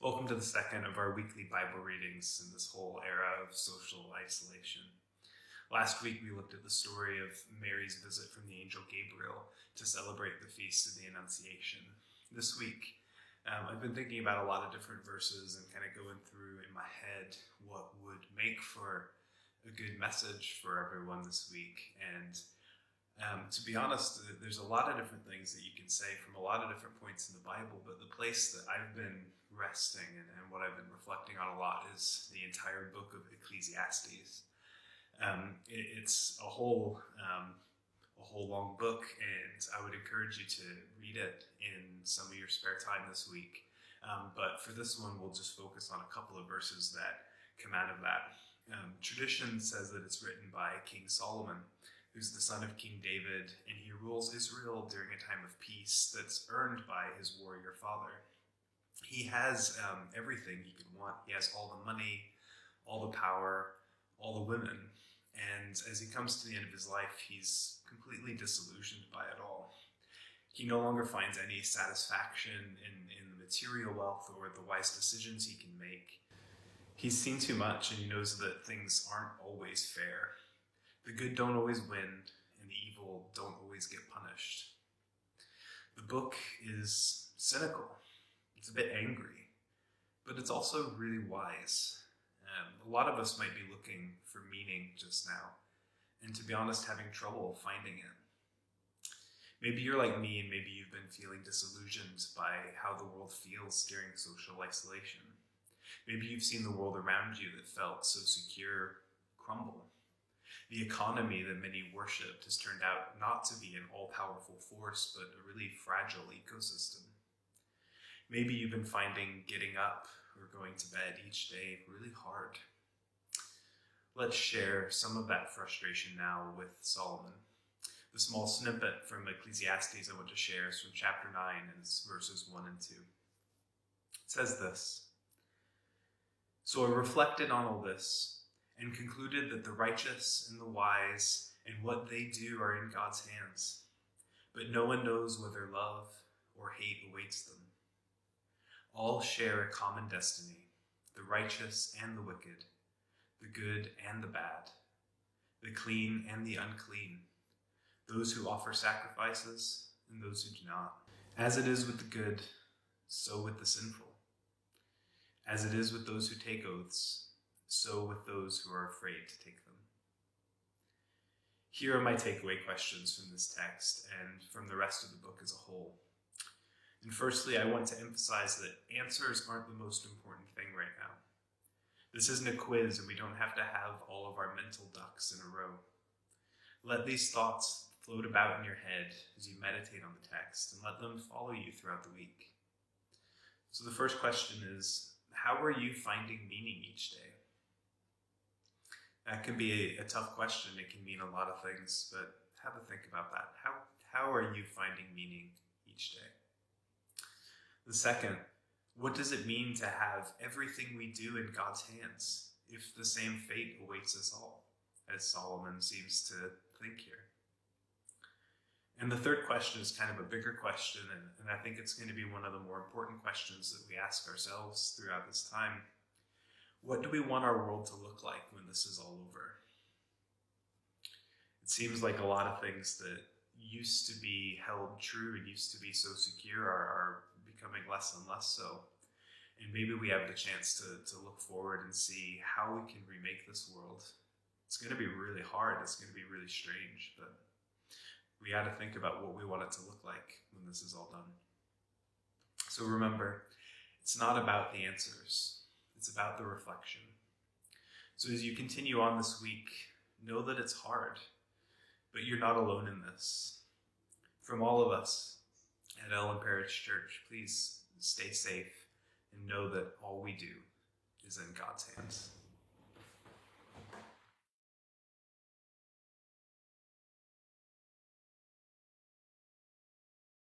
Welcome to the second of our weekly Bible readings in this whole era of social isolation. Last week we looked at the story of Mary's visit from the angel Gabriel to celebrate the feast of the Annunciation. This week I've been thinking about a lot of different verses and kind of going through in my head what would make for a good message for everyone this week. And to be honest, there's a lot of different things that you can say from a lot of different points in the Bible, but the place that I've been resting and what I've been reflecting on a lot is the entire book of Ecclesiastes. It's a whole long book, and I would encourage you to read it in some of your spare time this week. But for this one, we'll just focus on a couple of verses that come out of that. Tradition says that it's written by King Solomon, who's the son of King David, and he rules Israel during a time of peace that's earned by his warrior father. He has everything he could want. He has all the money, all the power, all the women. And as he comes to the end of his life, he's completely disillusioned by it all. He no longer finds any satisfaction in the material wealth or the wise decisions he can make. He's seen too much, and he knows that things aren't always fair. The good don't always win, and the evil don't always get punished. The book is cynical. It's a bit angry, but it's also really wise. A lot of us might be looking for meaning just now, and to be honest, having trouble finding it. Maybe you're like me, and maybe you've been feeling disillusioned by how the world feels during social isolation. Maybe you've seen the world around you that felt so secure crumble. The economy that many worshipped has turned out not to be an all-powerful force, but a really fragile ecosystem. Maybe you've been finding getting up or going to bed each day really hard. Let's share some of that frustration now with Solomon. The small snippet from Ecclesiastes I want to share is from chapter 9 and it's verses 1 and 2. It says this: "So I reflected on all this and concluded that the righteous and the wise and what they do are in God's hands, but no one knows whether love or hate awaits them. All share a common destiny, the righteous and the wicked, the good and the bad, the clean and the unclean, those who offer sacrifices and those who do not. As it is with the good, so with the sinful. As it is with those who take oaths, so with those who are afraid to take them." Here are my takeaway questions from this text and from the rest of the book as a whole. And firstly, I want to emphasize that answers aren't the most important thing right now. This isn't a quiz, and we don't have to have all of our mental ducks in a row. Let these thoughts float about in your head as you meditate on the text, and let them follow you throughout the week. So the first question is, how are you finding meaning each day? That can be a tough question. It can mean a lot of things, but have a think about that. How are you finding meaning each day? The second, what does it mean to have everything we do in God's hands if the same fate awaits us all, as Solomon seems to think here? And the third question is kind of a bigger question, and I think it's going to be one of the more important questions that we ask ourselves throughout this time. What do we want our world to look like when this is all over? It seems like a lot of things that used to be held true and used to be so secure are becoming less and less so. And maybe we have the chance to look forward and see how we can remake this world. It's going to be really hard. It's going to be really strange, but we got to think about what we want it to look like when this is all done. So remember, it's not about the answers. It's about the reflection. So as you continue on this week, know that it's hard, but you're not alone in this. From all of us at Ellen Parish Church, please stay safe and know that all we do is in God's hands.